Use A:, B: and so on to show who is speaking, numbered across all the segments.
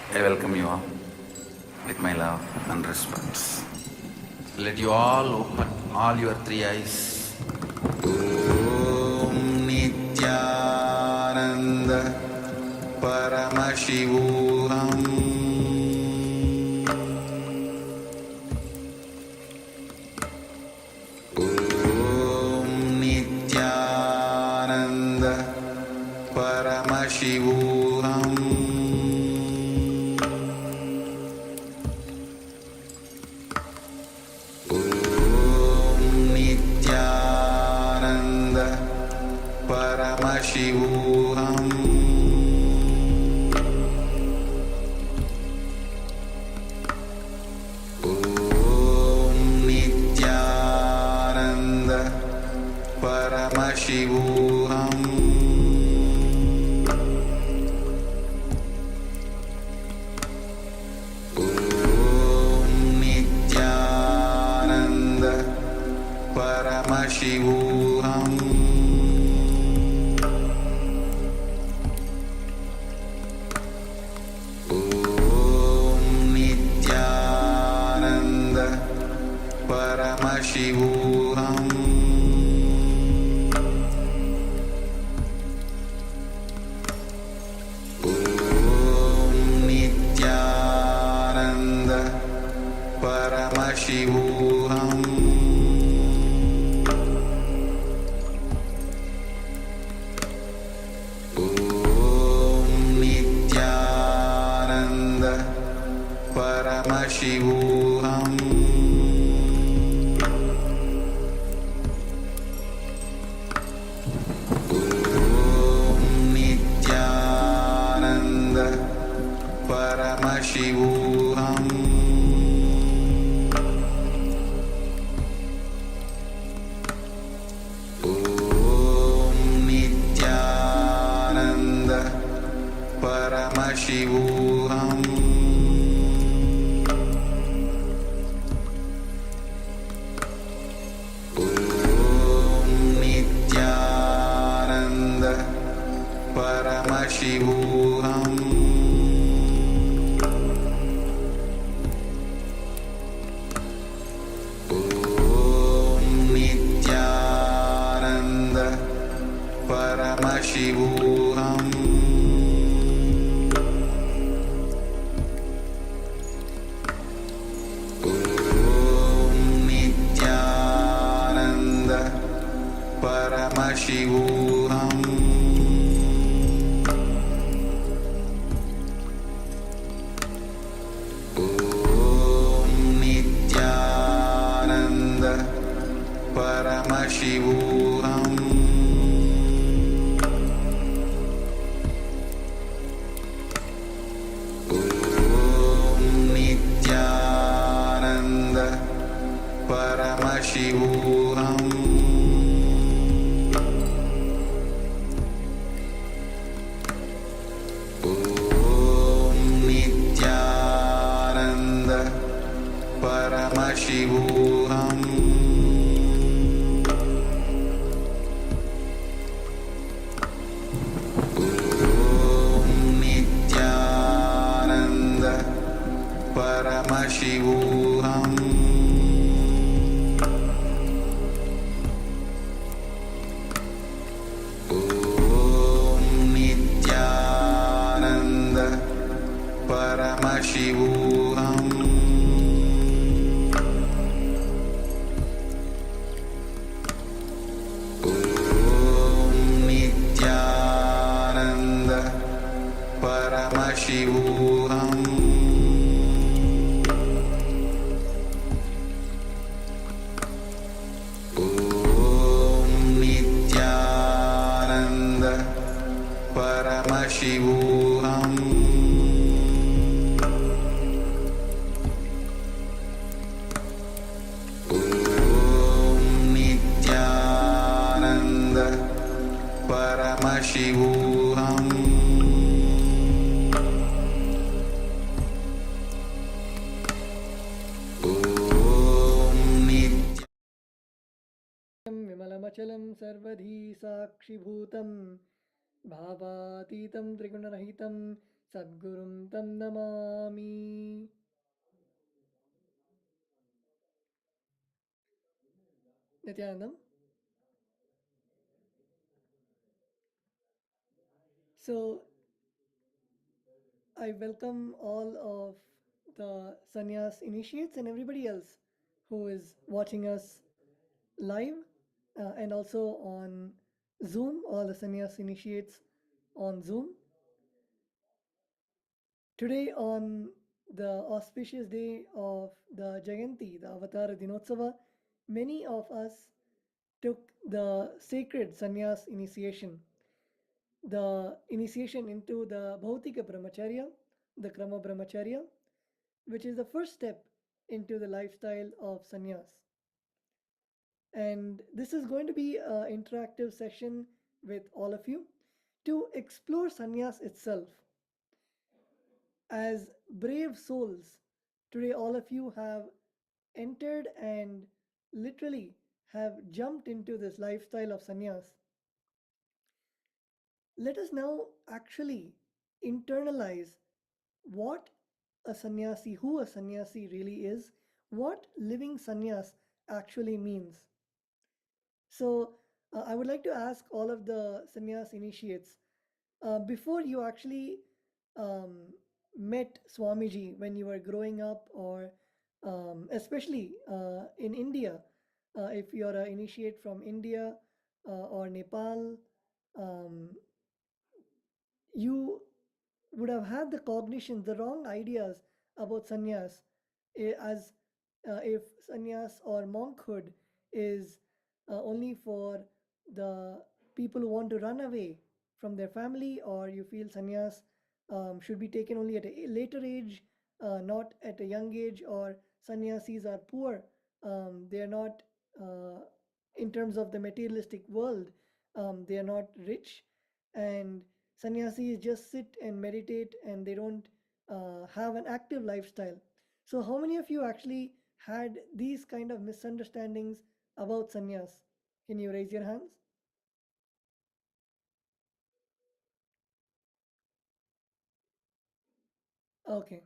A: I welcome you all with my love and respect. Let you all open all your three eyes. Om Nityananda Paramashivoham. Om Nityananda Paramashivoham. Paramashivoham. Om Nityananda Paramashivoham. Om Nityananda Paramashivoham. Paramashivoham. Om Nityananda Paramashivoham. Om Nityananda Paramashivoham. Paramashivoham. Om Nityananda Paramashivoham. Om Nityananda Paramashivoham. Paramashivoham. Om Nityananda Paramashivoham. Om Nityananda Paramashivoham. Paramashivoham. Om Nityananda Paramashivoham. Om Nityananda Paramashivoham. Paramashivoham. Om Nityananda Paramashivoham. Om Nityananda Paramashivoham. Paramashivoham. Om Nityam
B: विमलमचलं सर्वधी साक्षिभूतं भावातीतं त्रिगुणरहितं Sadgurum Tam Namami. Nityanandam. So I welcome all of the Sanyas initiates and everybody else who is watching us live and also on Zoom, all the Sanyas initiates on Zoom. Today, on the auspicious day of the Jayanti, the Avatar Dinotsava, many of us took the sacred sannyas initiation, the initiation into the Bhautika Brahmacharya, the Krama Brahmacharya, which is the first step into the lifestyle of sannyas. And this is going to be an interactive session with all of you to explore sannyas itself. As brave souls, today all of you have entered and literally have jumped into this lifestyle of sannyas. Let us now actually internalize what a sannyasi, who a sannyasi really is, what living sannyas actually means. So, I would like to ask all of the sannyas initiates, before you actually met Swamiji when you were growing up, or especially in India, if you're an initiate from India or Nepal, um, you would have had the cognition, the wrong ideas about sannyas, as if sannyas or monkhood is only for the people who want to run away from their family, or you feel sannyas should be taken only at a later age, not at a young age, or sannyasis are poor, they are not, in terms of the materialistic world, they are not rich, and sannyasis just sit and meditate and they don't have an active lifestyle. So, how many of you actually had these kind of misunderstandings about sannyas? Can you raise your hands? Okay.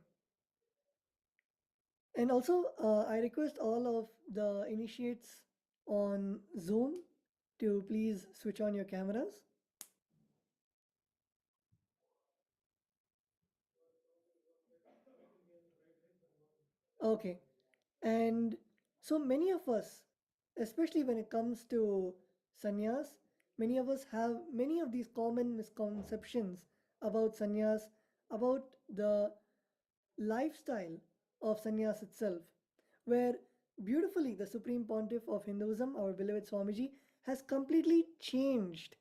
B: And also, I request all of the initiates on Zoom to please switch on your cameras. Okay. And so many of us, especially when it comes to sannyas, many of us have many of these common misconceptions about sannyas, about the lifestyle of sannyas itself, where beautifully the Supreme Pontiff of Hinduism, our beloved Swamiji, has completely changed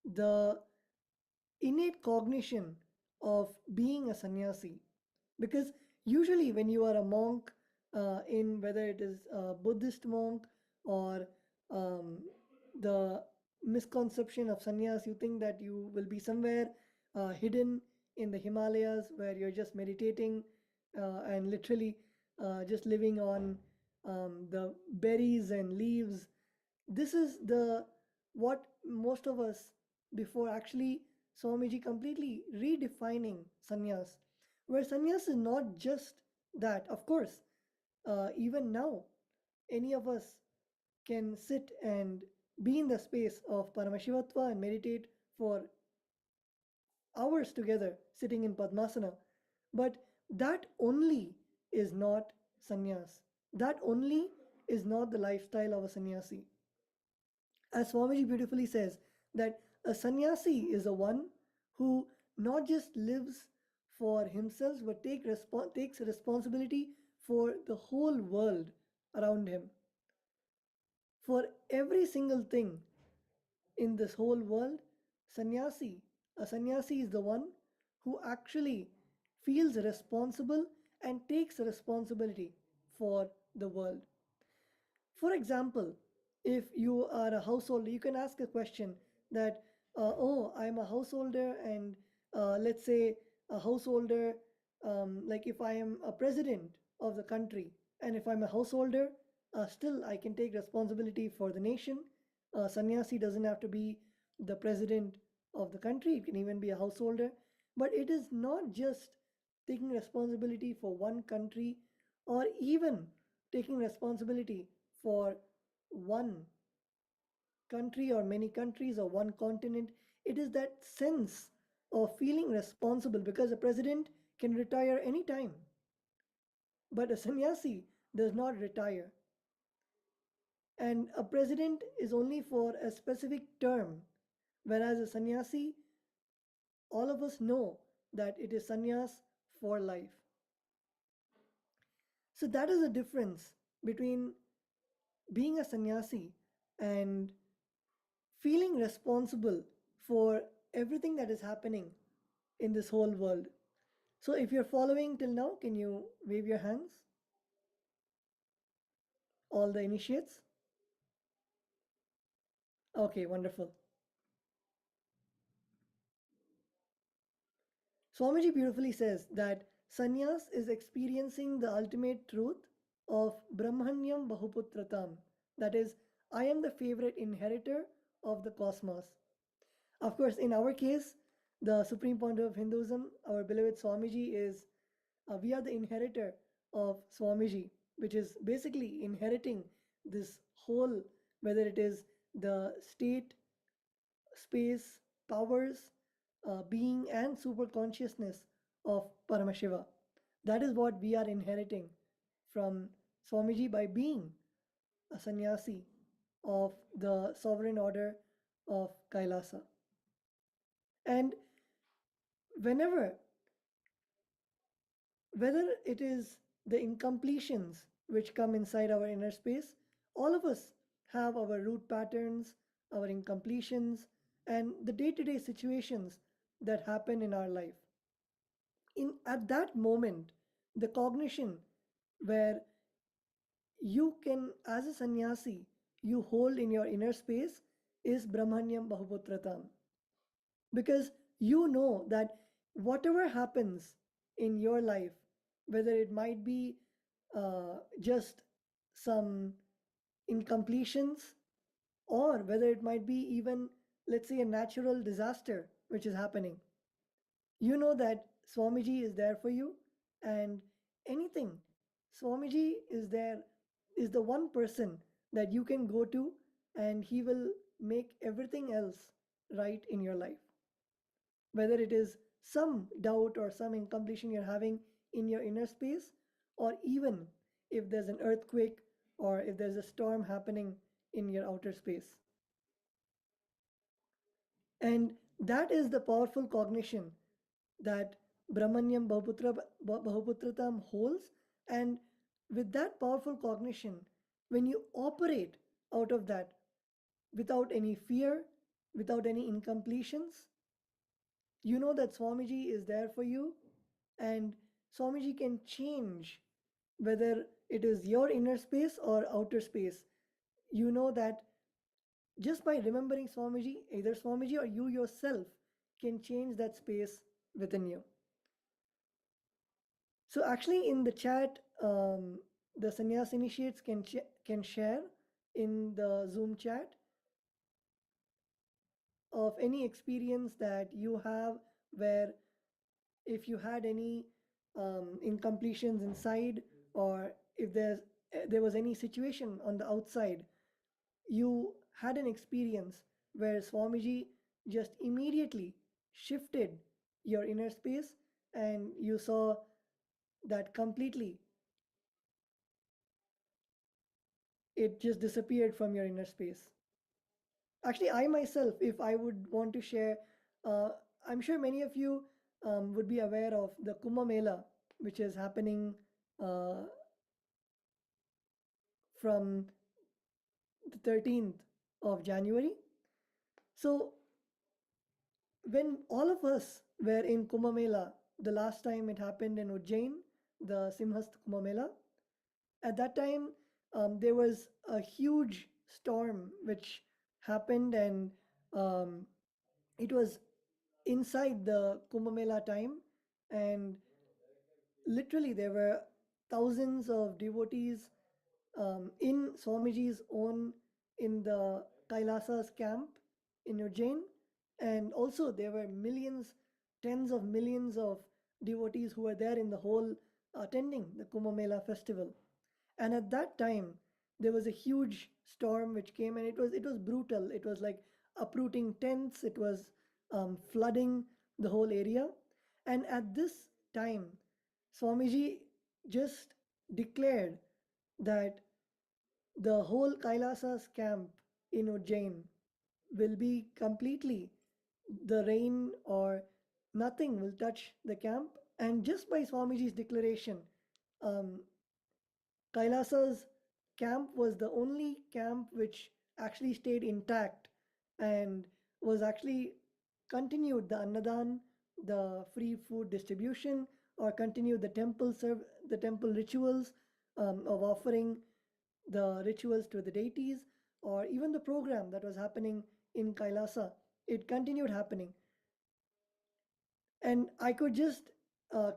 B: the innate cognition of being a sannyasi. Because usually, when you are a monk, in whether it is a Buddhist monk or the misconception of sannyas, you think that you will be somewhere hidden in the Himalayas where you're just meditating and literally just living on the berries and leaves. This is the what most of us, before actually Swamiji completely redefining sannyas, where sannyas is not just that. Of course, even now, any of us can sit and be in the space of Paramashivatva and meditate for hours together, sitting in Padmasana. But that only is not sannyas. That only is not the lifestyle of a sannyasi. As Swamiji beautifully says, that a sannyasi is a one who not just lives for himself but takes responsibility for the whole world around him. For every single thing in this whole world, a sannyasi is the one who actually feels responsible and takes responsibility for the world. For example, if you are a householder, you can ask a question that, oh, I'm a householder, and let's say a householder, like if I am a president of the country, and if I'm a householder, still I can take responsibility for the nation. Sannyasi doesn't have to be the president of the country, it can even be a householder. But it is not just taking responsibility for one country or even taking responsibility for one country or many countries or one continent. It is that sense of feeling responsible because a president can retire anytime, but a sannyasi does not retire. And a president is only for a specific term, whereas a sannyasi, all of us know that it is sannyas for life. So that is the difference between being a sannyasi and feeling responsible for everything that is happening in this whole world. So if you're following till now, can you wave your hands? All the initiates? Okay, wonderful. Swamiji beautifully says that sannyas is experiencing the ultimate truth of Brahmanyam Bahuputratam. That is, I am the favorite inheritor of the cosmos. Of course, in our case, the Supreme Pontiff of Hinduism, our beloved Swamiji, is we are the inheritor of Swamiji, which is basically inheriting this whole, whether it is the state, space, powers, being, and super consciousness of Paramashiva. That is what we are inheriting from Swamiji by being a sannyasi of the sovereign order of Kailasa. And whenever, whether it is the incompletions which come inside our inner space, all of us have our root patterns, our incompletions, and the day to day situations that happen in our life. In at that moment, the cognition where you can, as a sannyasi, you hold in your inner space is Brahmanyam Bahuputratam. Because you know that whatever happens in your life, whether it might be just some incompletions or whether it might be even, let's say, a natural disaster which is happening, you know that Swamiji is there for you, and anything, Swamiji is there, is the one person that you can go to, and he will make everything else right in your life. Whether it is some doubt or some incompletion you're having in your inner space, or even if there's an earthquake or if there's a storm happening in your outer space. And that is the powerful cognition that Brahmanyam Bahuputratam holds. And with that powerful cognition, when you operate out of that without any fear, without any incompletions, you know that Swamiji is there for you, and Swamiji can change whether it is your inner space or outer space. You know that just by remembering Swamiji, either Swamiji or you yourself can change that space within you. So actually, in the chat, the Sannyas initiates can share in the Zoom chat of any experience that you have where if you had any incompletions inside, or if there was any situation on the outside, you had an experience where Swamiji just immediately shifted your inner space and you saw that completely it just disappeared from your inner space. Actually, I myself, if I would want to share, uh, I'm sure many of you would be aware of the Kumbh Mela, which is happening uh, from the 13th of January. So, when all of us were in Kumbh Mela, the last time it happened in Ujjain, the Simhast Kumbh Mela, at that time there was a huge storm which happened, and um, it was inside the Kumbh Mela time, and literally there were thousands of devotees in Swamiji's own, in the Kailasa's camp in Ujjain, and also there were millions tens of millions of devotees who were there in the whole attending the Kumbh Mela festival. And at that time, there was a huge storm which came, and it was brutal. It was like uprooting tents. It was flooding the whole area. And at this time, Swamiji just declared that the whole Kailasa's camp in Ujjain will be completely, the rain or nothing will touch the camp. And just by Swamiji's declaration, um, Kailasa's camp was the only camp which actually stayed intact and was actually continued the annadan, the free food distribution, or continued the temple rituals of offering the rituals to the deities, or even the program that was happening in Kailasa. It continued happening. And I could just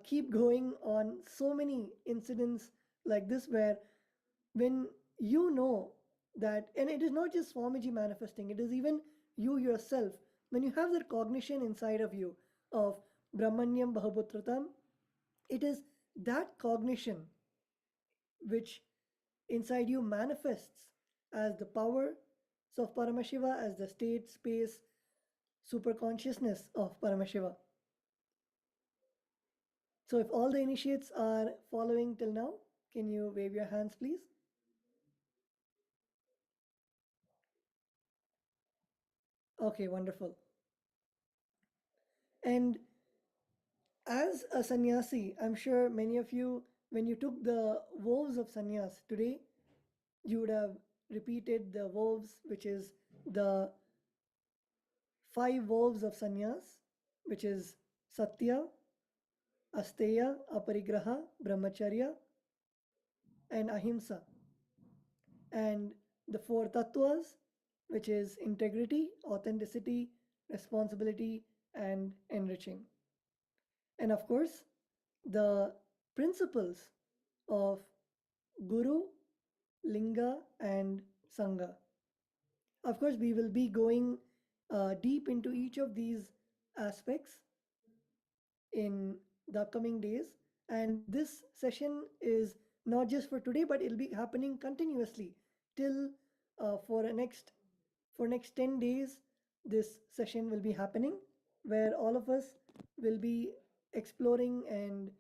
B: keep going on so many incidents like this, where when you know that, and it is not just Swamiji manifesting, it is even you yourself, when you have that cognition inside of you of Brahmanyam Bahuputratam, it is that cognition which inside you manifests as the power of Paramashiva, as the state, space, superconsciousness of Paramashiva. So if all the initiates are following till now, can you wave your hands, please? Okay, wonderful. And as a sannyasi, I'm sure many of you, when you took the vows of sannyas today, you would have repeated the vows, which is the five vows of sannyas, which is Satya, Asteya, Aparigraha, Brahmacharya, and Ahimsa. And the four tattvas, which is integrity, authenticity, responsibility, and enriching. And of course, the principles of Guru, Linga, and Sangha. Of course, we will be going deep into each of these aspects in the upcoming days. And this session is not just for today, but it'll be happening continuously till for next 10 days. This session will be happening, where all of us will be exploring and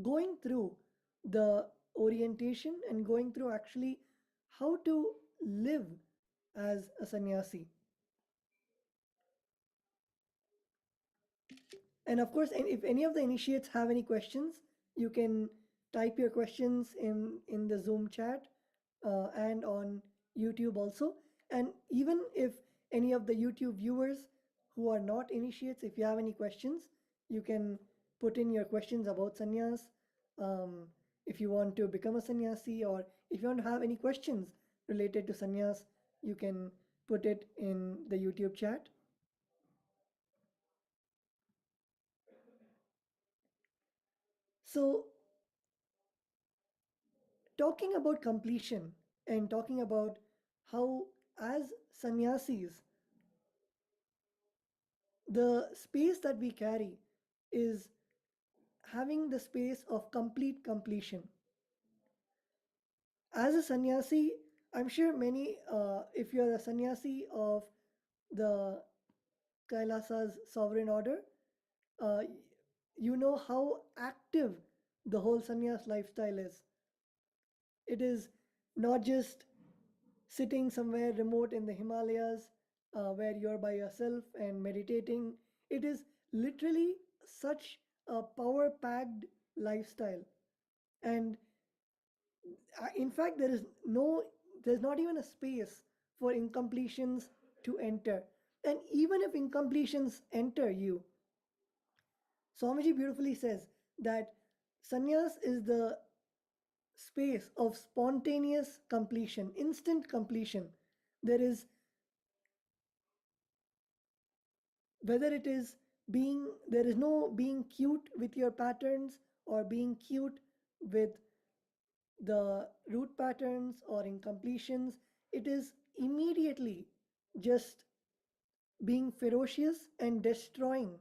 B: going through the orientation and going through actually how to live as a sannyasi. And of course, and if any of the initiates have any questions, you can type your questions in the Zoom chat and on YouTube also. And even if any of the YouTube viewers who are not initiates, if you have any questions, you can put in your questions about sannyas. Um, if you want to become a sannyasi, or if you want to have any questions related to sannyas, you can put it in the YouTube chat. So, talking about completion and talking about how, as sannyasis, the space that we carry is having the space of complete completion. As a sannyasi, I'm sure many, if you're a sannyasi of the Kailasa's sovereign order, uh, you know how active the whole sannyas lifestyle is. It is not just sitting somewhere remote in the Himalayas where you're by yourself and meditating. It is literally such a power packed lifestyle. And in fact, there's not even a space for incompletions to enter. And even if incompletions enter you, Swamiji beautifully says that sannyas is the space of spontaneous completion, instant completion. There is, whether it is being, there is no being cute with your patterns or being cute with the root patterns or incompletions. It is immediately just being ferocious and destroying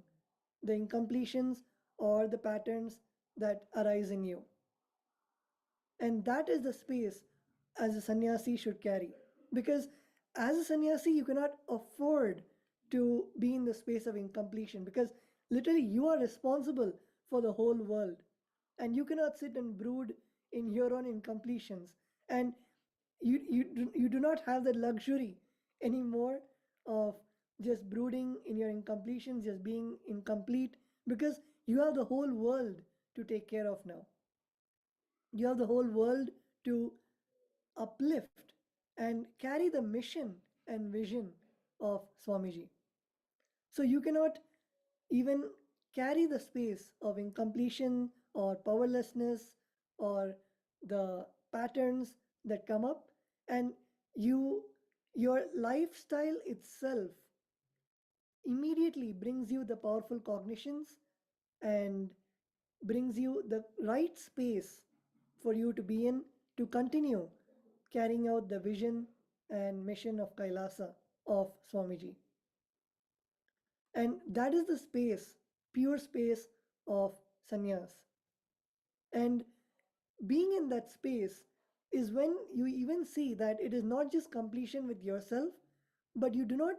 B: the incompletions or the patterns that arise in you. And that is the space as a sannyasi should carry. Because as a sannyasi, you cannot afford to be in the space of incompletion, because literally you are responsible for the whole world. And you cannot sit and brood in your own incompletions. And you do not have the luxury anymore of just brooding in your incompletions, just being incomplete, because you have the whole world to take care of now. You have the whole world to uplift and carry the mission and vision of Swamiji. So you cannot even carry the space of incompletion or powerlessness or the patterns that come up, and your lifestyle itself immediately brings you the powerful cognitions and brings you the right space for you to be in to continue carrying out the vision and mission of Kailasa of Swamiji. And that is the space, pure space of sannyas. And being in that space is when you even see that it is not just completion with yourself, but you do not,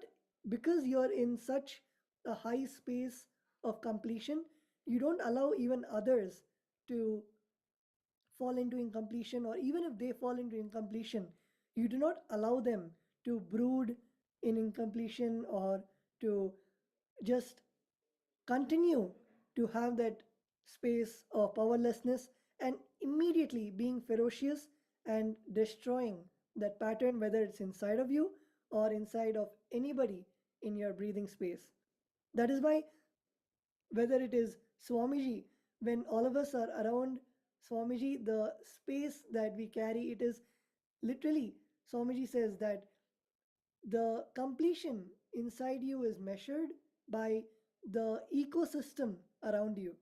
B: because you're in such a high space of completion, you don't allow even others to fall into incompletion, or even if they fall into incompletion, you do not allow them to brood in incompletion or to just continue to have that space of powerlessness and immediately being ferocious and destroying that pattern, whether it's inside of you or inside of anybody in your breathing space. That is why, whether it is Swamiji, when all of us are around Swamiji, the space that we carry, it is literally, Swamiji says that the completion inside you is measured by the ecosystem around you.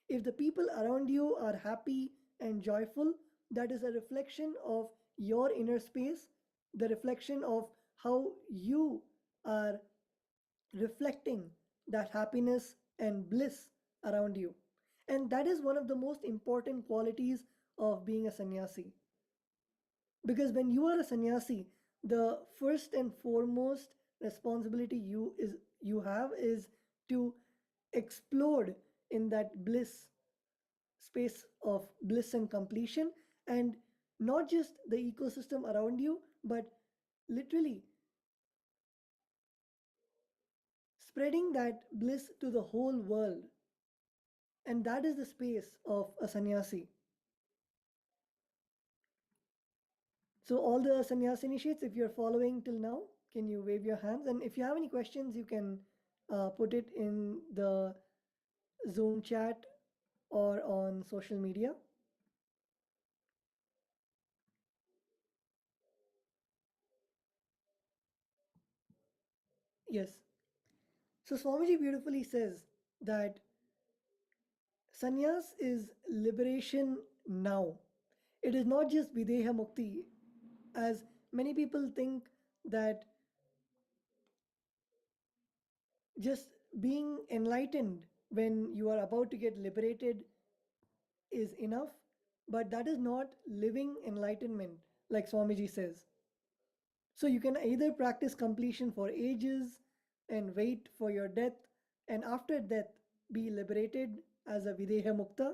B: If the people around you are happy and joyful, that is a reflection of your inner space, the reflection of how you are reflecting that happiness and bliss around you. And that is one of the most important qualities of being a sannyasi. Because when you are a sannyasi, the first and foremost responsibility you have is to explode in that bliss, space of bliss and completion, and not just the ecosystem around you, but literally spreading that bliss to the whole world. And that is the space of a sannyasi. So all the sannyas initiates, if you're following till now, can you wave your hands? And if you have any questions, you can put it in the Zoom chat or on social media. Yes. So Swamiji beautifully says that sannyas is liberation now. It is not just videha mukti, as many people think that just being enlightened when you are about to get liberated is enough, but that is not living enlightenment, like Swamiji says. So you can either practice completion for ages and wait for your death, and after death be liberated as a Videha Mukta,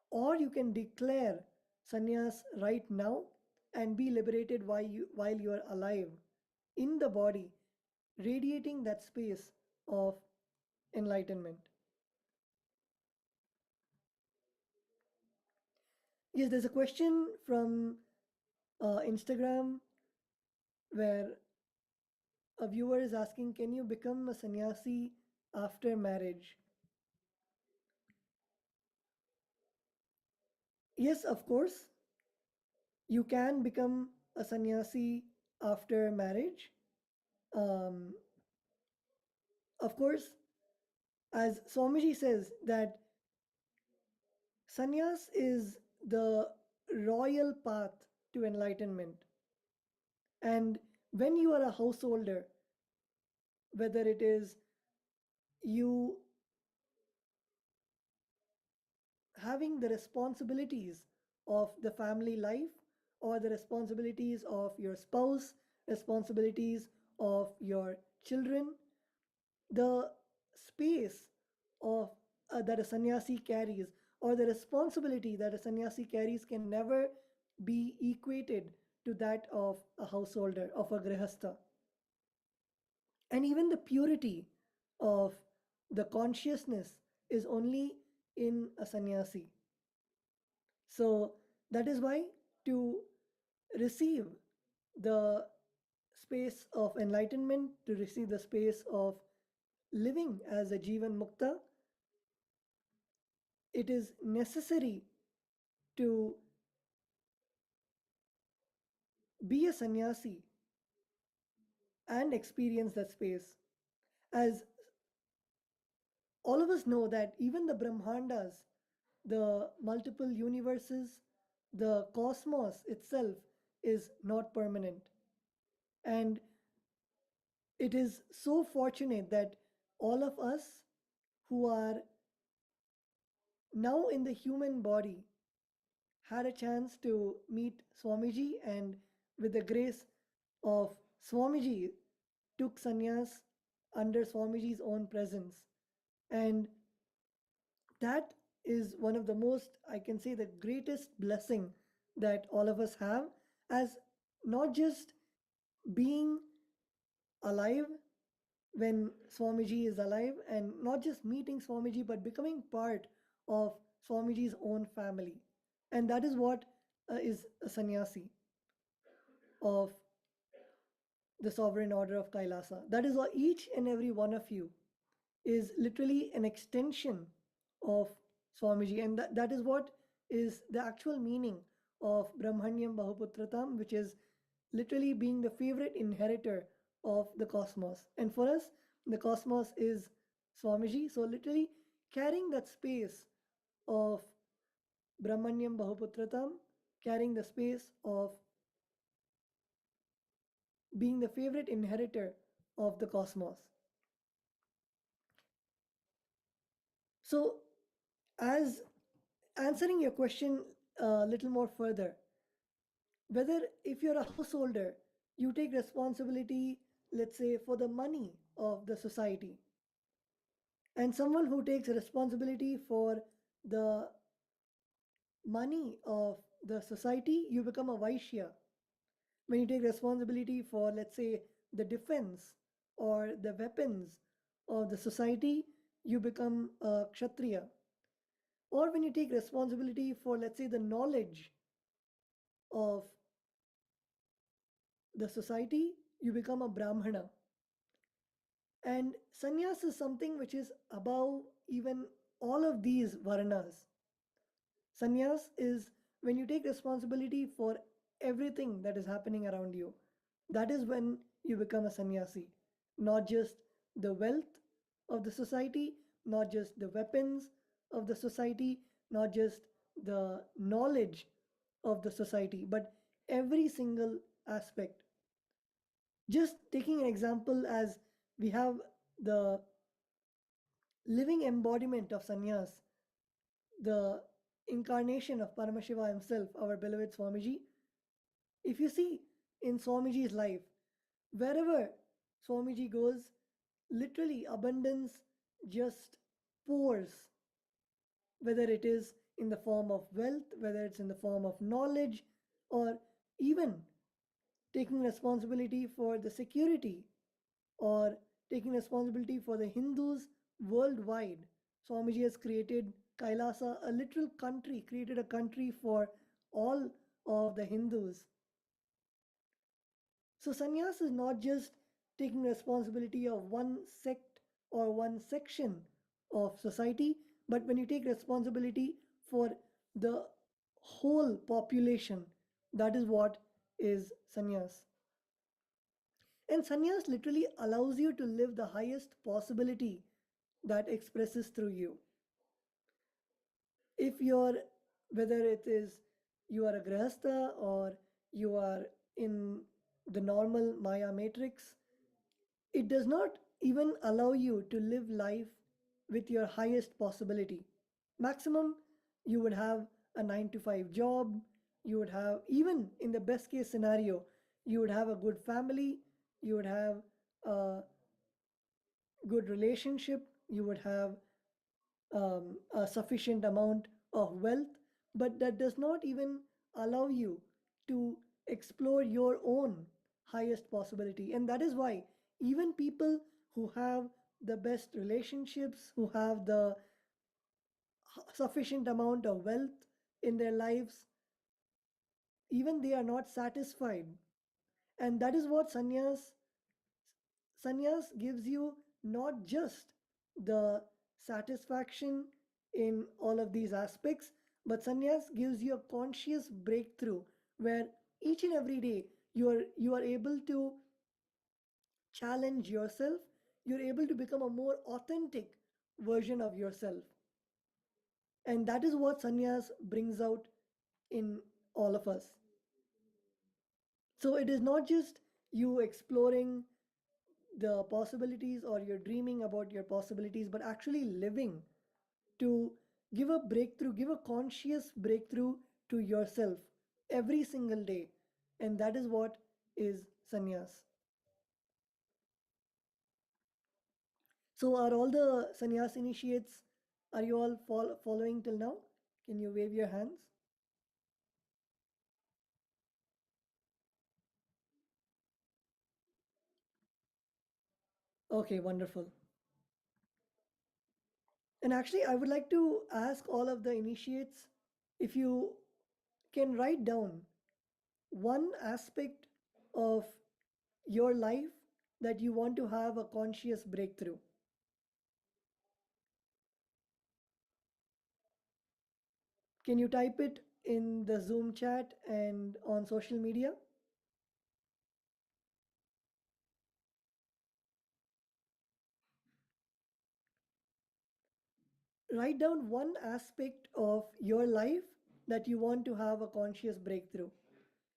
B: or you can declare sannyas right now and be liberated while you are alive in the body, radiating that space of enlightenment. Yes, there's a question from Instagram where a viewer is asking, can you become a sannyasi after marriage? Yes, of course, you can become a sannyasi after marriage. Um, of course, as Swamiji says, that sannyas is the royal path to enlightenment. And when you are a householder, whether it is you having the responsibilities of the family life, or the responsibilities of your spouse, responsibilities of your children, the space of that a sannyasi carries, or the responsibility that a sannyasi carries, can never be equated to that of a householder, of a grihastha. And even the purity of the consciousness is only in a sannyasi. So that is why, to receive the space of enlightenment, to receive the space of living as a Jivan Mukta, it is necessary to be a sannyasi and experience that space. As all of us know, that even the Brahmandas, the multiple universes, the cosmos itself is not permanent. And it is so fortunate that all of us who are now in the human body had a chance to meet Swamiji, and with the grace of Swamiji, took sannyas under Swamiji's own presence. And that is one of the most, I can say, the greatest blessing that all of us have, as not just being alive when Swamiji is alive, and not just meeting Swamiji, but becoming part of Swamiji's own family. And that is what is a sannyasi of the sovereign order of Kailasa. That is why each and every one of you is literally an extension of Swamiji. And that is what is the actual meaning of Brahmanyam Bahuputratam, which is literally being the favorite inheritor of the cosmos. And for us, the cosmos is Swamiji. So literally carrying that space of Brahmanyam Bahuputratam, carrying the space of being the favorite inheritor of the cosmos. So, as answering your question a little more further, whether if you're a householder, you take responsibility, let's say, for the money of the society, and someone who takes responsibility for the money of the society, you become a Vaishya. When you take responsibility for, let's say, the defense or the weapons of the society, you become a Kshatriya. Or when you take responsibility for, let's say, the knowledge of the society, you become a Brahmana. And sannyas is something which is above even all of these varnas. Sannyas is when you take responsibility for everything that is happening around you. That is when you become a sannyasi. Not just the wealth of the society, not just the weapons of the society, not just the knowledge of the society, but every single aspect. Just taking an example, as we have the living embodiment of sannyas, the incarnation of Paramashiva himself, our beloved Swamiji. If you see in Swamiji's life, wherever Swamiji goes, literally abundance just pours, whether it is in the form of wealth, whether it's in the form of knowledge, or even taking responsibility for the security, or taking responsibility for the Hindus worldwide. Swamiji has created Kailasa, a literal country, created a country for all of the Hindus. So sannyas is not just taking responsibility of one sect or one section of society, but when you take responsibility for the whole population, that is what is sannyas. And sannyas literally allows you to live the highest possibility that expresses through you. If you're, whether it is you are a grihastha or you are in the normal Maya matrix, it does not even allow you to live life with your highest possibility. Maximum, You would have a 9 to 5 job. You would have, even in the best case scenario, you would have a good family. You would have a good relationship. You would have a sufficient amount of wealth, but that does not even allow you to explore your own highest possibility. And that is why even people who have the best relationships, who have the sufficient amount of wealth in their lives, even they are not satisfied. And that is what sannyas gives you, not just the satisfaction in all of these aspects, but sannyas gives you a conscious breakthrough where each and every day you are able to challenge yourself. You're able to become a more authentic version of yourself. And that is what sannyas brings out in all of us. So it is not just you exploring the possibilities or you're dreaming about your possibilities, but actually living to give a breakthrough, give a conscious breakthrough to yourself every single day. And that is what is sannyas. So, are all the sannyas initiates, are you all following till now? Can you wave your hands? Okay, wonderful. And actually, I would like to ask all of the initiates if you can write down one aspect of your life that you want to have a conscious breakthrough. Can you type it in the Zoom chat and on social media? Write down one aspect of your life that you want to have a conscious breakthrough.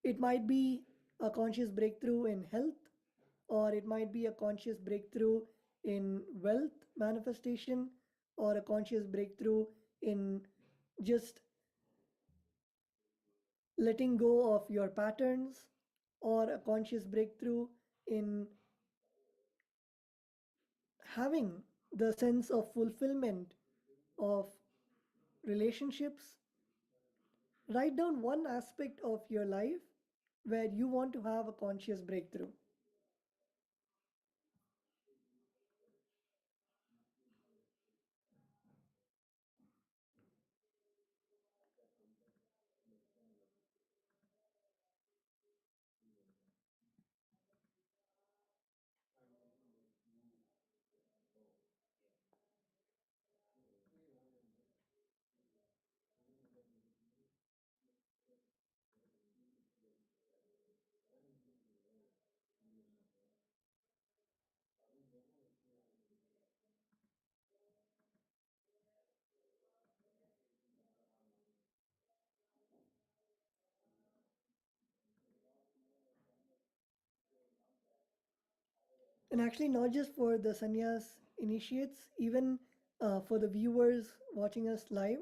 B: It might be a conscious breakthrough in health, or it might be a conscious breakthrough in wealth manifestation, or a conscious breakthrough in just letting go of your patterns, or a conscious breakthrough in having the sense of fulfillment of relationships. Write down one aspect of your life where you want to have a conscious breakthrough. And actually, not just for the sannyas initiates, even for the viewers watching us live,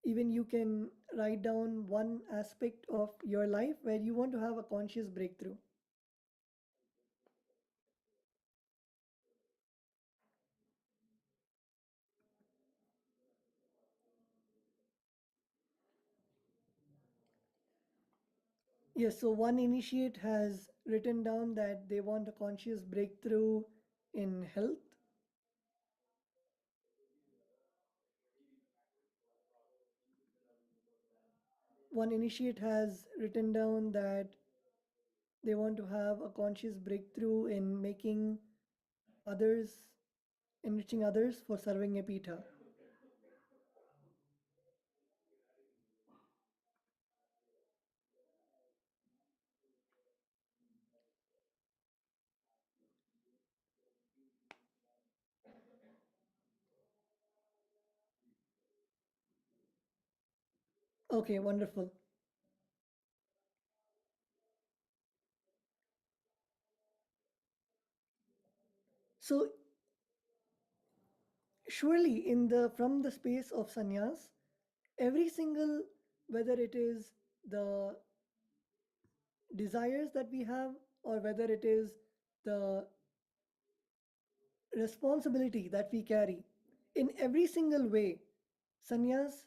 B: even you can write down one aspect of your life where you want to have a conscious breakthrough. Yes, so one initiate has written down that they want a conscious breakthrough in health. One initiate has written down that they want to have a conscious breakthrough in making others, enriching others for serving a pita. Okay, wonderful. So surely from the space of sannyas, every single, whether it is the desires that we have, or whether it is the responsibility that we carry, in every single way, sannyas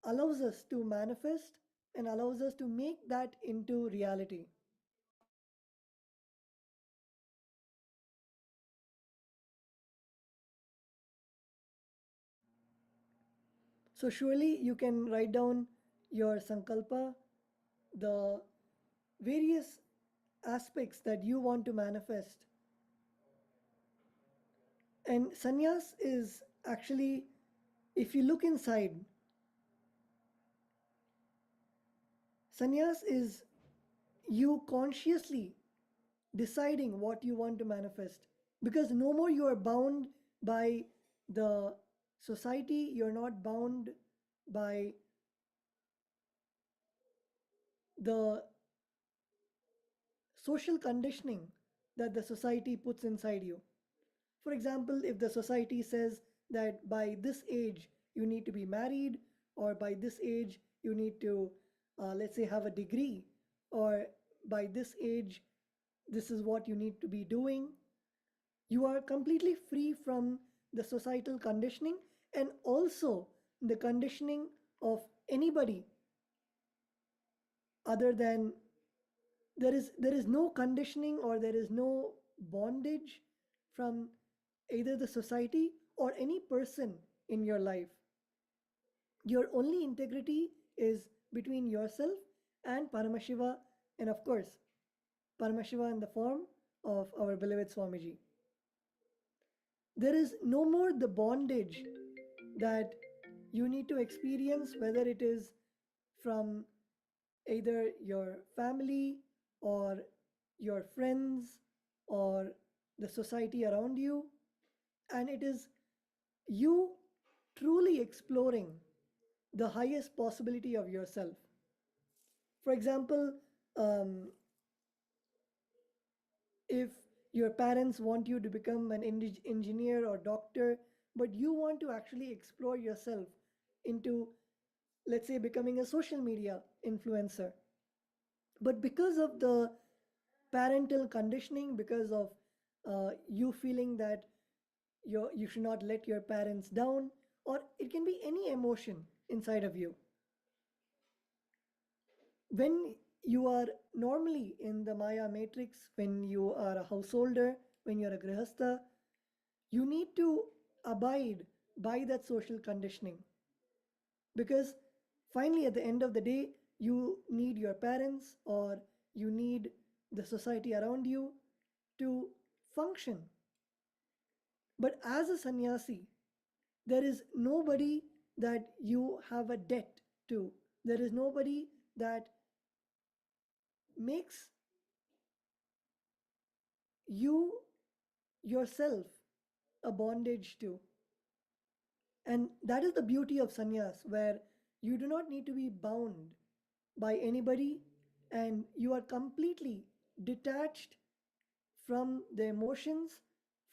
B: allows us to manifest and allows us to make that into reality. So surely you can write down your sankalpa, the various aspects that you want to manifest. And sannyas is actually, if you look inside, sannyas is you consciously deciding what you want to manifest, because no more you are bound by the society, you're not bound by the social conditioning that the society puts inside you. For example, if the society says that by this age you need to be married, or by this age you need to, let's say, have a degree, or by this age this is what you need to be doing, you are completely free from the societal conditioning and also the conditioning of anybody other than, there is no conditioning or there is no bondage from either the society or any person in your life. Your only integrity is between yourself and Paramashiva, and of course Paramashiva in the form of our beloved Swamiji. There is no more the bondage that you need to experience, whether it is from either your family or your friends or the society around you, and it is you truly exploring the highest possibility of yourself. For example, um, if your parents want you to become an engineer or doctor, but you want to actually explore yourself into, let's say, becoming a social media influencer, but because of the parental conditioning, because of you feeling that you should not let your parents down, or it can be any emotion inside of you. When you are normally in the Maya matrix, when you are a householder, when you're a grihastha, you need to abide by that social conditioning, because finally at the end of the day you need your parents or you need the society around you to function. But as a sannyasi, there is nobody that you have a debt to. There is nobody that makes you yourself a bondage to. And that is the beauty of sannyas, where you do not need to be bound by anybody and you are completely detached from the emotions,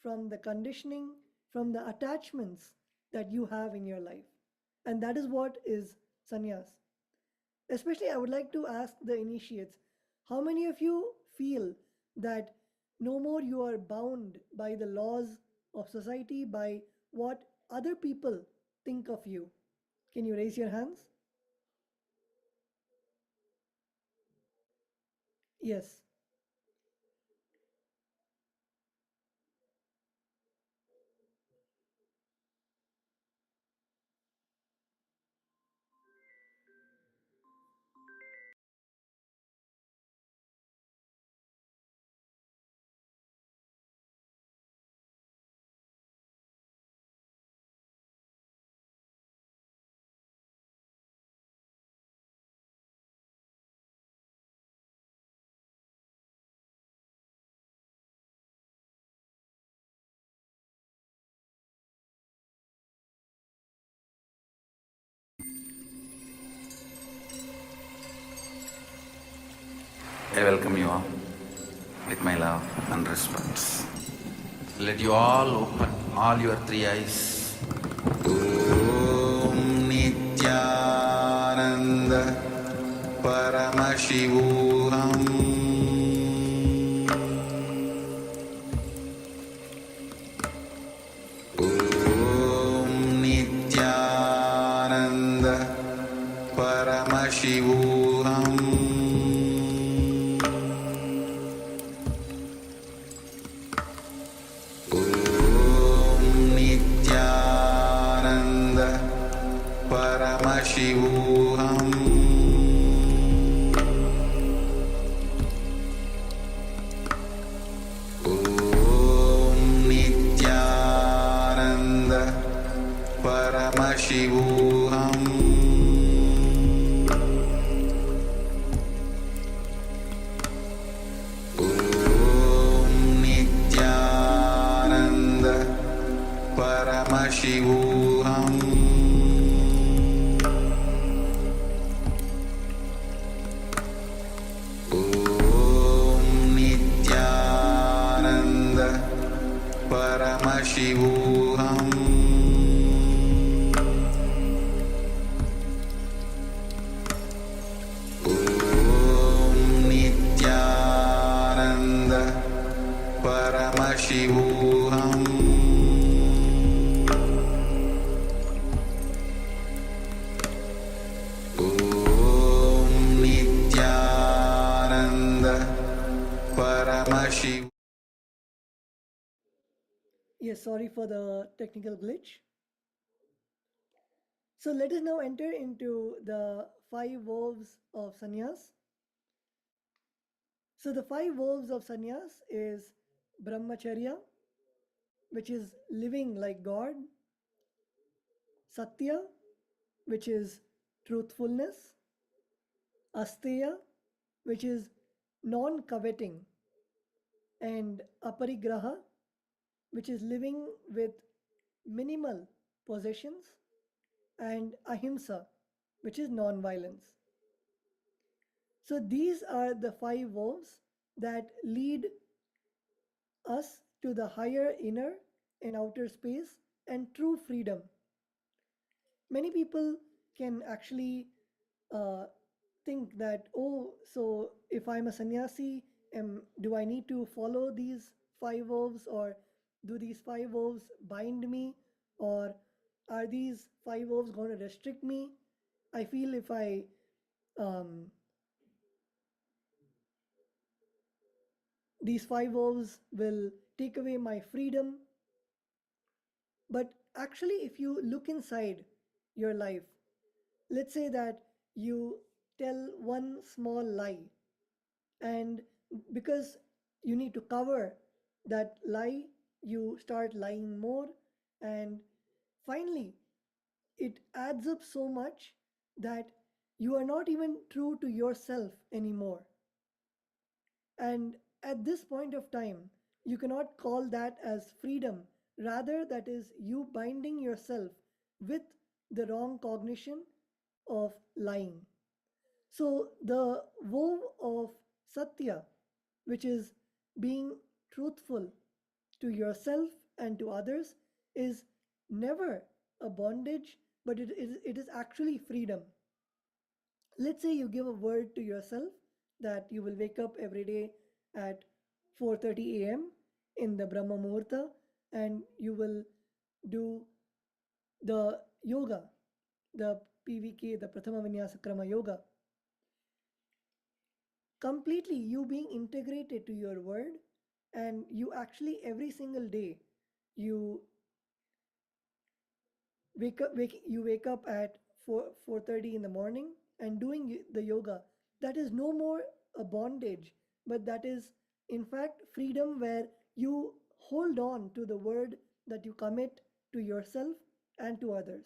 B: from the conditioning, from the attachments that you have in your life. And that is what is sannyas. Especially, I would like to ask the initiates, how many of you feel that no more you are bound by the laws of society, by what other people think of you? Can you raise your hands? Yes.
A: I welcome you all with my love and respect. Let you all open all your three eyes
B: Yes, sorry for the technical glitch. So let us now enter into the five vows of sannyas. So the five vows of sannyas is brahmacharya, which is living like God, satya, which is truthfulness, asteya, which is non coveting, and aparigraha, which is living with minimal possessions, and ahimsa, which is non violence. So these are the five vows that lead us to the higher inner and outer space and true freedom. Many people can actually uh, think that, oh, so if I'm a sannyasi, do I need to follow these five vows, or do these five vows bind me, or are these five vows going to restrict me? I feel if I um, these five vows will take away my freedom. But actually, if you look inside your life, let's say that you tell one small lie, and because you need to cover that lie, you start lying more, and finally, it adds up so much that you are not even true to yourself anymore. And at this point of time, you cannot call that as freedom. Rather, that is you binding yourself with the wrong cognition of lying. So, the vow of Satya, which is being truthful to yourself and to others, is never a bondage, but it is actually freedom. Let's say you give a word to yourself that you will wake up every day at 4:30 a.m. in the Brahma Muhurta, and you will do the yoga, the PVK, the Prathama Vinyasa Krama yoga. Completely you being integrated to your word, and you actually every single day you wake up at 4:30 in the morning and doing the yoga. That is no more a bondage, but that is in fact freedom, where you hold on to the word that you commit to yourself and to others.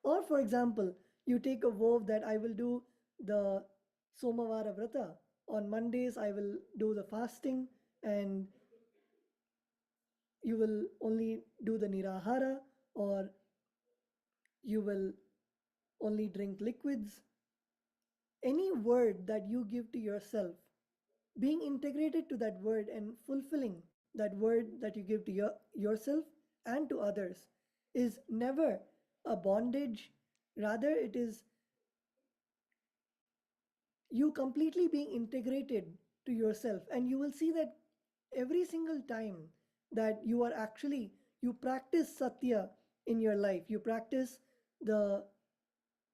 B: Or for example, you take a vow that I will do the Somavara Vrata. On Mondays I will do the fasting, and you will only do the Nirahara, or you will only drink liquids. Any word that you give to yourself, being integrated to that word and fulfilling that word that you give to yourself and to others, is never a bondage. Rather, it is you completely being integrated to yourself, and you will see that every single time that you are actually, you practice satya in your life, you practice the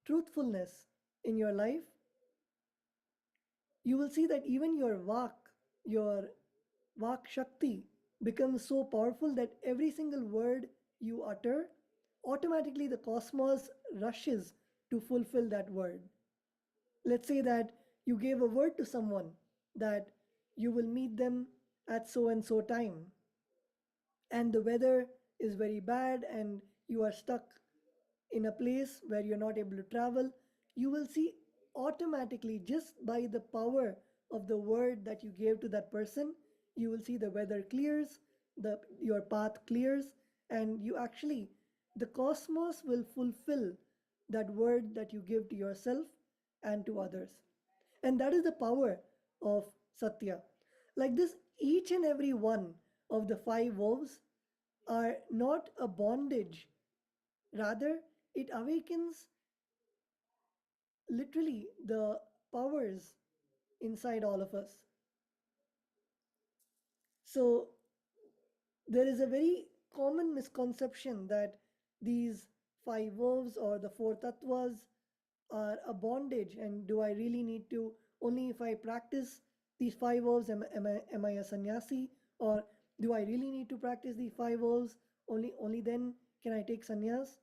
B: truthfulness in your life, you will see that even your vak shakti becomes so powerful that every single word you utter, automatically the cosmos rushes to fulfill that word. Let's say that you gave a word to someone that you will meet them at so and so time, and the weather is very bad and you are stuck in a place where you're not able to travel, you will see automatically, just by the power of the word that you gave to that person, you will see the weather clears, your path clears, and you actually, the cosmos will fulfill that word that you give to yourself and to others. And that is the power of Satya. Like this, each and every one of the five vows are not a bondage, rather, it awakens literally the powers inside all of us. So, there is a very common misconception that these five vows or the four tattvas are a bondage, and do I really need to, only if I practice these five vows am I a sannyasi, or do I really need to practice these five vows, only then can I take sannyas?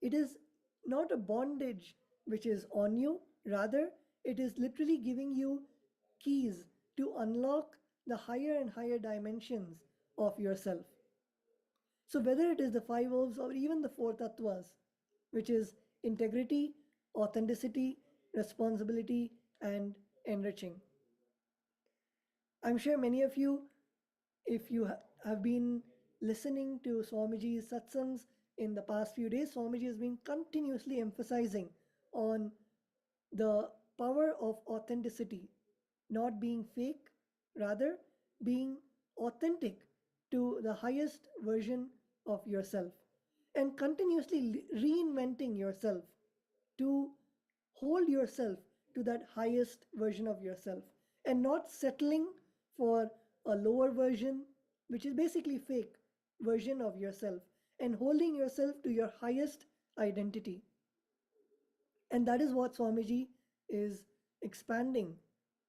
B: It is not a bondage which is on you, rather, it is literally giving you keys to unlock the higher and higher dimensions of yourself. So, whether it is the five vows or even the four tattvas, which is integrity, authenticity, responsibility, and enriching. I'm sure many of you, if you have been listening to Swamiji's satsangs in the past few days, Swamiji has been continuously emphasizing on the power of authenticity, not being fake, rather being authentic to the highest version of yourself, and continuously reinventing yourself to hold yourself to that highest version of yourself, and not settling for a lower version, which is basically fake version of yourself, and holding yourself to your highest identity. And that is what Swamiji is expanding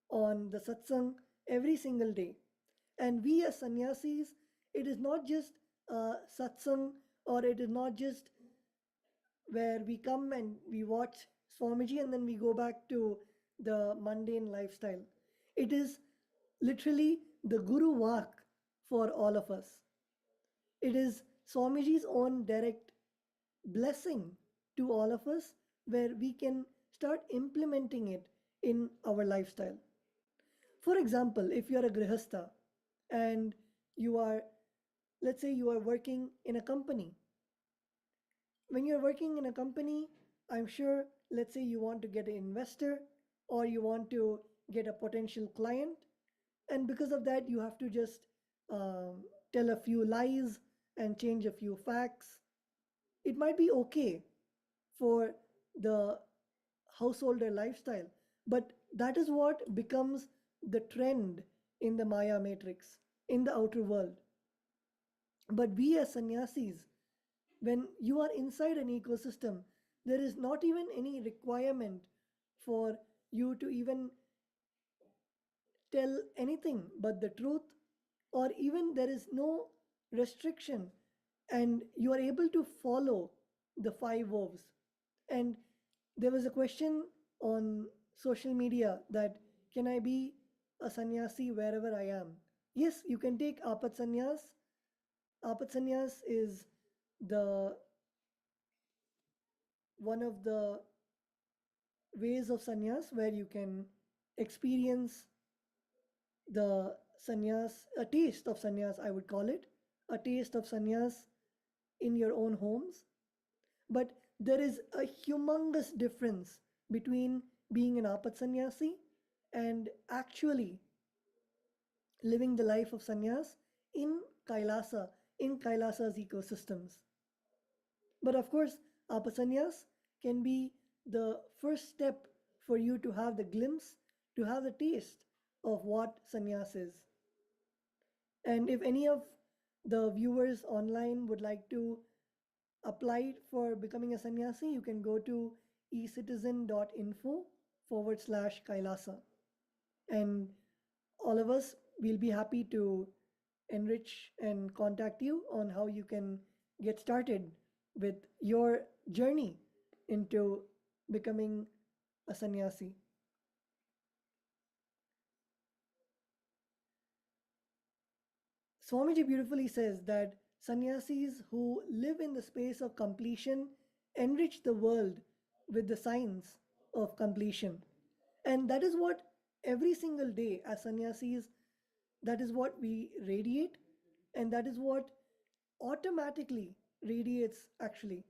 B: on the satsang every single day. And we as sannyasis, it is not just a satsang, or it is not just where we come and we watch Swamiji and then we go back to the mundane lifestyle. It is literally the Guru Vak for all of us. It is Swamiji's own direct blessing to all of us, where we can start implementing it in our lifestyle. For example, if you are a grihastha and you are, let's say, you are working in a company. When you're working in a company, I'm sure, let's say you want to get an investor or you want to get a potential client, and because of that, you have to just um, tell a few lies and change a few facts. It might be okay for the householder lifestyle, but that is what becomes the trend in the Maya matrix, in the outer world. But we as sannyasis, when you are inside an ecosystem, there is not even any requirement for you to even tell anything but the truth, or even there is no restriction, and you are able to follow the five vows. And there was a question on social media that, can I be a sannyasi wherever I am? Yes, you can take apat sannyas. Apat sannyas is the one of the ways of sannyas where you can experience the sannyas, a taste of sannyas, I would call it, a taste of sannyas in your own homes. But there is a humongous difference between being an apat sannyasi and actually living the life of sannyas in Kailasa, in Kailasa's ecosystems. But of course, apat sannyas can be the first step for you to have the glimpse, to have the taste of what sannyas is. And if any of the viewers online would like to apply for becoming a sannyasi, you can go to ecitizen.info/Kailasa. And all of us will be happy to enrich and contact you on how you can get started with your journey into becoming a sannyasi. Swamiji beautifully says that sannyasis who live in the space of completion enrich the world with the signs of completion. And that is what every single day as sannyasis, that is what we radiate, and that is what automatically radiates actually.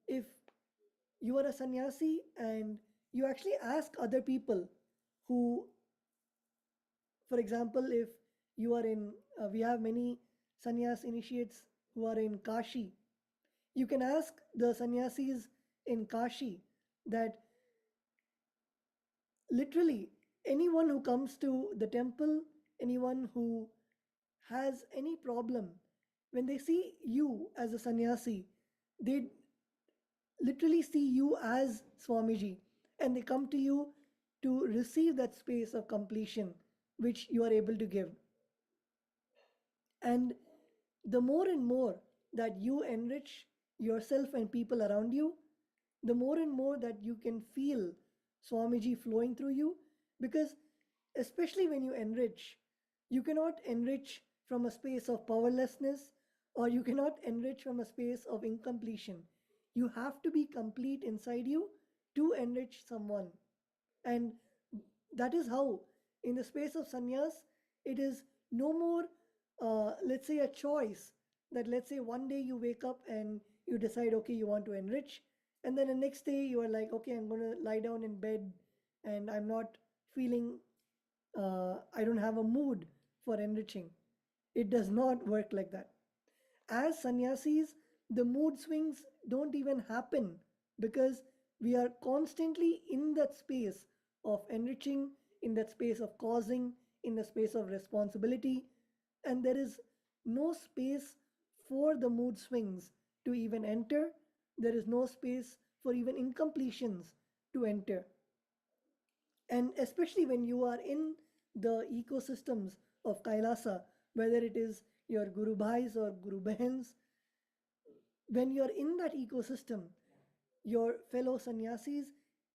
B: If you are a sannyasi and you actually ask other people who, for example, if you are in, we have many sannyas initiates who are in Kashi. You can ask the sannyasis in Kashi that literally anyone who comes to the temple, anyone who has any problem, when they see you as a sannyasi, they literally see you as Swamiji, and they come to you to receive that space of completion which you are able to give. And the more and more that you enrich yourself and people around you, the more and more that you can feel Swamiji flowing through you. Because, especially when you enrich, you cannot enrich from a space of powerlessness, or you cannot enrich from a space of incompletion. You have to be complete inside you to enrich someone. And that is how, in the space of sannyas, it is no more, let's say, a choice that, let's say, one day you wake up and you decide, okay, you want to enrich. And then the next day you are like, okay, I'm going to lie down in bed and I'm not feeling, I don't have a mood for enriching. It does not work like that. As sannyasis, the mood swings don't even happen because we are constantly in that space of enriching, in that space of causing, in the space of responsibility, and there is no space for the mood swings to even enter. There is no space for even incompletions to enter. And especially when you are in the ecosystems of Kailasa, whether it is your Guru Bhais or Guru Bahens, when you're in that ecosystem, your fellow sannyasis,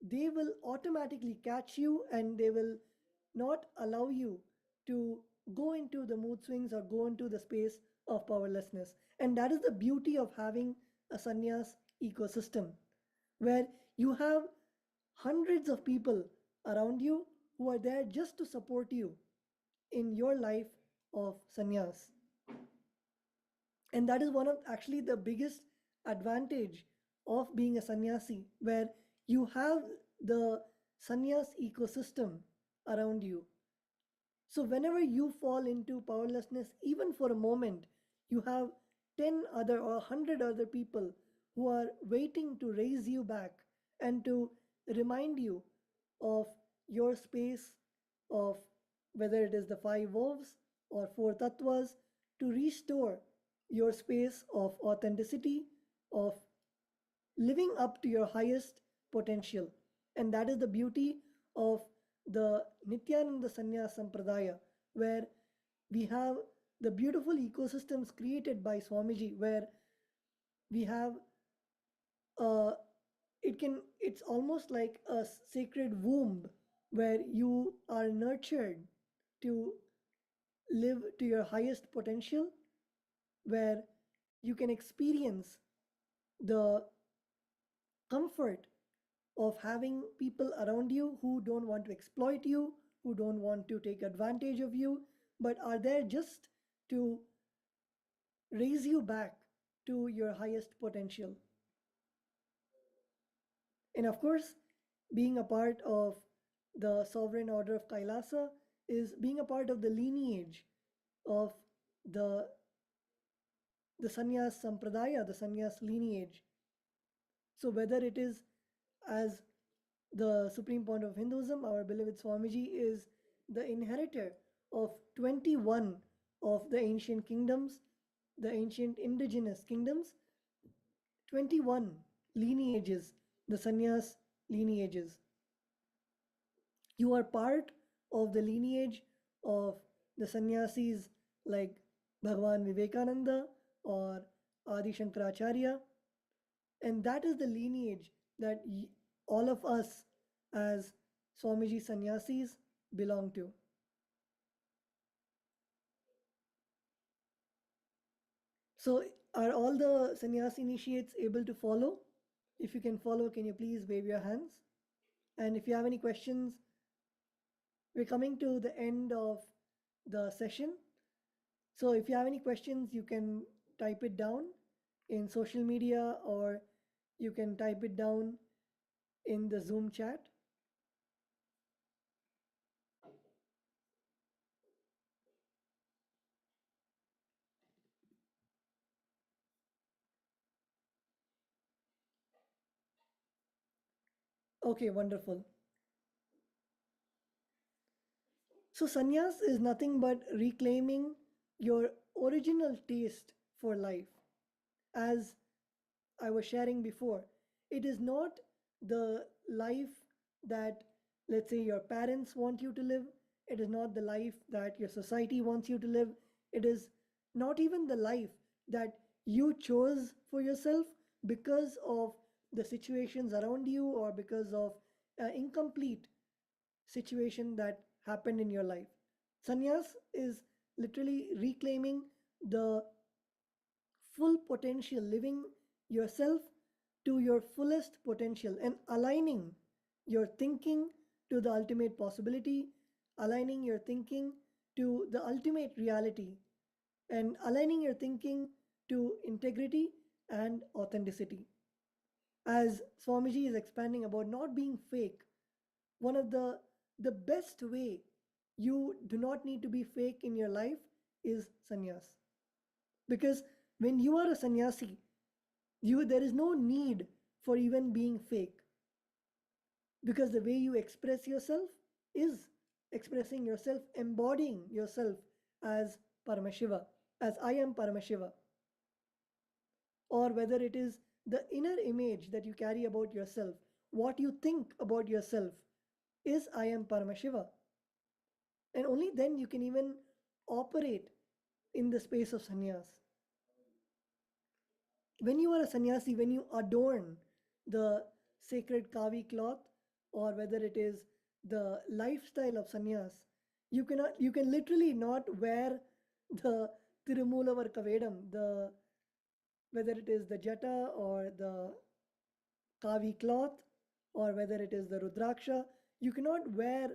B: they will automatically catch you and they will not allow you to go into the mood swings or go into the space of powerlessness. And that is the beauty of having a sannyas ecosystem, where you have hundreds of people around you who are there just to support you in your life of sannyas. And that is one of actually the biggest advantage of being a sannyasi, where you have the sannyas ecosystem around you. So whenever you fall into powerlessness, even for a moment, you have 10 other or 100 other people who are waiting to raise you back and to remind you of your space of, whether it is the five vows or four tattvas, to restore your space of authenticity, of living up to your highest potential. And that is the beauty of the Nityananda Sannyas Sampradaya, where we have the beautiful ecosystems created by Swamiji, where we have uh, it's almost like a sacred womb where you are nurtured to live to your highest potential, where you can experience the comfort of having people around you who don't want to exploit you, who don't want to take advantage of you, but are there just to raise you back to your highest potential. And of course, being a part of the sovereign order of Kailasa is being a part of the lineage of the the sannyas sampradaya, the sannyas lineage. So whether it is as the supreme point of Hinduism, our beloved Swamiji, is the inheritor of 21 of the ancient kingdoms, the ancient indigenous kingdoms, 21 lineages, the sannyas lineages. You are part of the lineage of the sannyasis like Bhagavan Vivekananda or Adi Shankaracharya, and that is the lineage that all of us as Swamiji sannyasis belong to. So, are all the sannyas initiates able to follow? If you can follow, can you please wave your hands? And if you have any questions, we're coming to the end of the session. So if you have any questions, you can type it down in social media or you can type it down in the Zoom chat. Okay, wonderful. So sannyas is nothing but reclaiming your original taste for life. As I was sharing before, it is not the life that, let's say, your parents want you to live. It is not the life that your society wants you to live. It is not even the life that you chose for yourself because of the situations around you or because of an incomplete situation that happened in your life. Sannyas is literally reclaiming the full potential, living yourself to your fullest potential and aligning your thinking to the ultimate possibility, aligning your thinking to the ultimate reality, and aligning your thinking to integrity and authenticity. As Swamiji is expanding about not being fake, one of the best way you do not need to be fake in your life is sannyas. Because when you are a sannyasi, there is no need for even being fake, because the way you express yourself is expressing yourself, embodying yourself as Paramashiva, as I am Paramashiva, or whether it is the inner image that you carry about yourself, what you think about yourself is I am Paramashiva, and only then you can even operate in the space of sannyas. When you are a sannyasi, when you adorn the sacred kavi cloth, or whether it is the lifestyle of sannyas, you can literally not wear the Tirumulavar Kavedam, the whether it is the jata or the kavi cloth, or whether it is the rudraksha, you cannot wear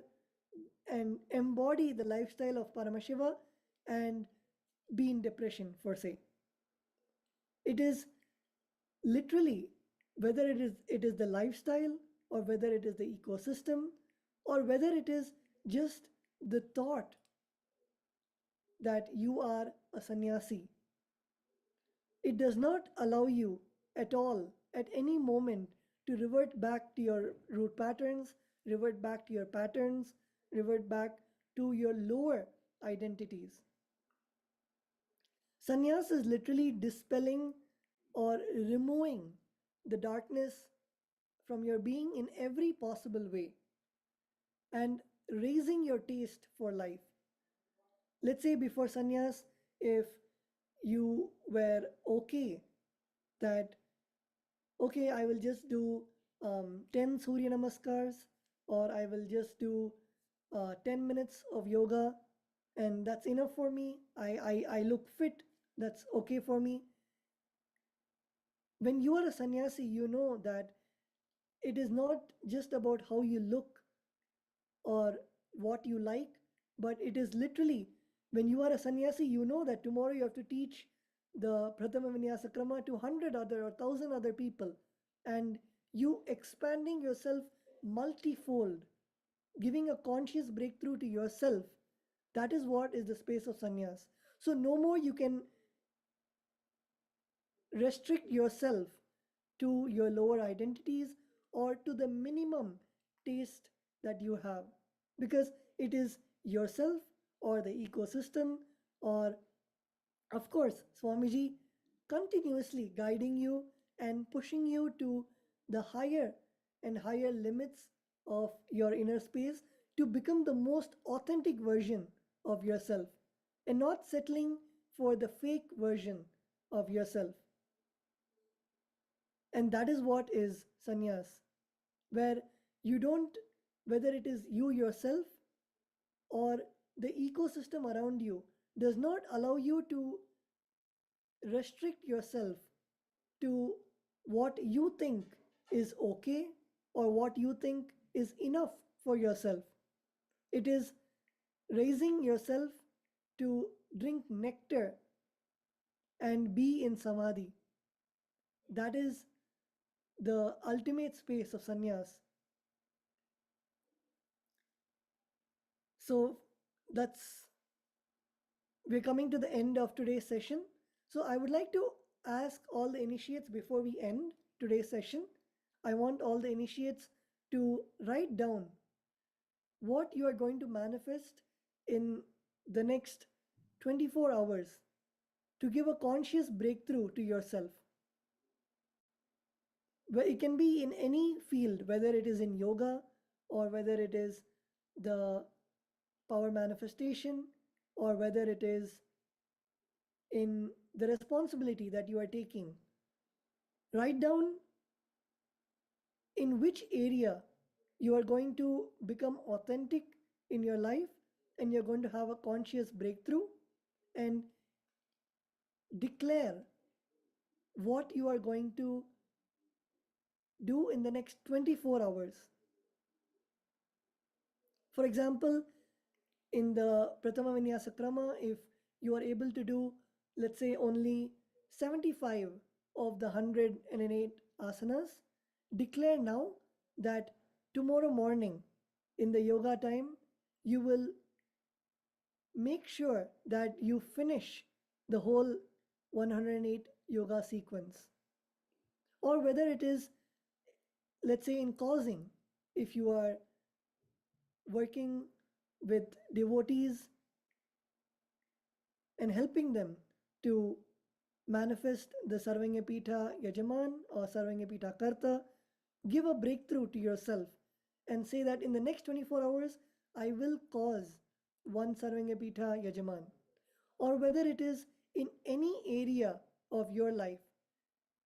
B: and embody the lifestyle of Paramashiva and be in depression, for say. It is literally, whether it is the lifestyle, or whether it is the ecosystem, or whether it is just the thought that you are a sannyasi, it does not allow you at all at any moment to revert back to your root patterns, revert back to your patterns, revert back to your lower identities. Sannyas is literally dispelling or removing the darkness from your being in every possible way and raising your taste for life. Let's say before sannyas, if you were okay that, okay, I will just do 10 Surya Namaskars, or I will just do 10 minutes of yoga, and that's enough for me. I look fit, that's okay for me. When you are a sannyasi, you know that it is not just about how you look or what you like, but it is literally, when you are a sannyasi, you know that tomorrow you have to teach the Prathama Vinyasa Krama to 100 other or 1,000 other people, and you expanding yourself multifold, giving a conscious breakthrough to yourself. That is what is the space of sannyas. So no more you can restrict yourself to your lower identities or to the minimum taste that you have, because it is yourself or the ecosystem or, of course, Swamiji continuously guiding you and pushing you to the higher and higher limits of your inner space to become the most authentic version of yourself and not settling for the fake version of yourself. And that is what is sannyas, where you don't, whether it is you yourself or the ecosystem around you, does not allow you to restrict yourself to what you think is okay or what you think is enough for yourself. It is raising yourself to drink nectar and be in samadhi. That is the ultimate space of sannyas. So that's, we're coming to the end of today's session. So I would like to ask all the initiates before we end today's session. I want all the initiates to write down what you are going to manifest in the next 24 hours to give a conscious breakthrough to yourself. Where it can be in any field, whether it is in yoga or whether it is the power manifestation or whether it is in the responsibility that you are taking. Write down in which area you are going to become authentic in your life and you're going to have a conscious breakthrough, and declare what you are going to do in the next 24 hours. For example, in the Pratama Vinyasa Krama, if you are able to do, let's say, only 75 of the 108 asanas, declare now that tomorrow morning in the yoga time, you will make sure that you finish the whole 108 yoga sequence. Or whether it is, let's say, in causing, if you are working with devotees and helping them to manifest the Sarvangapita Yajaman or Sarvangapita Karta, give a breakthrough to yourself and say that in the next 24 hours, I will cause one Sarvangapita Yajaman. Or whether it is in any area of your life,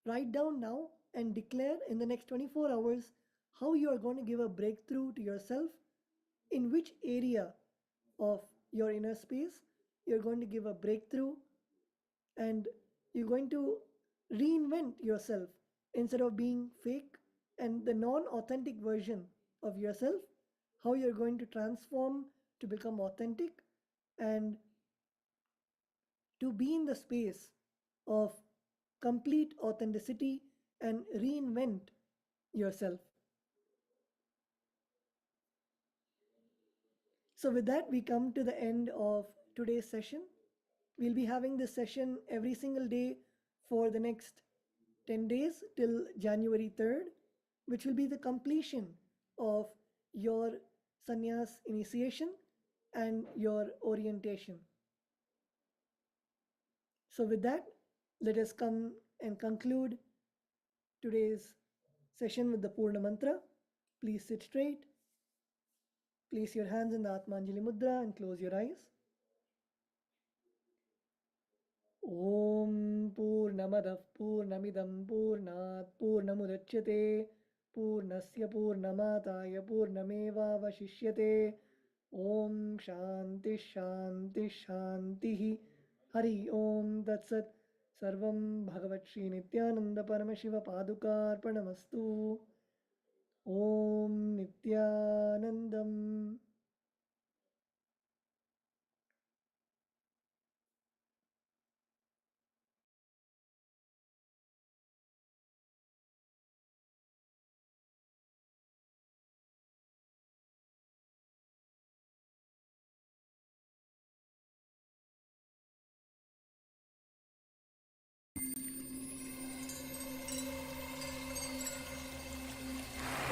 B: write down now and declare in the next 24 hours how you are going to give a breakthrough to yourself, in which area of your inner space you're going to give a breakthrough, and you're going to reinvent yourself instead of being fake and the non-authentic version of yourself, how you're going to transform to become authentic and to be in the space of complete authenticity and reinvent yourself. So, with that, we come to the end of today's session. We'll be having this session every single day for the next 10 days till January 3rd, which will be the completion of your sannyas initiation and your orientation. So, with that, let us come and conclude today's session with the Purna Mantra. Please sit straight. Place your hands in the Atmanjali Mudra and close your eyes. Om Purnamadah Purnamidam Purnat Purnamudachyate Purnasya Purnamataya Purnameva Vashishyate. Om Shanti Shanti Shanti. Hari Om Tatsat. Sarvam Bhagavat Shri Nityananda Paramashiva Padukarpanamastu. Om Nityanandam.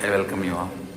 A: I welcome you all.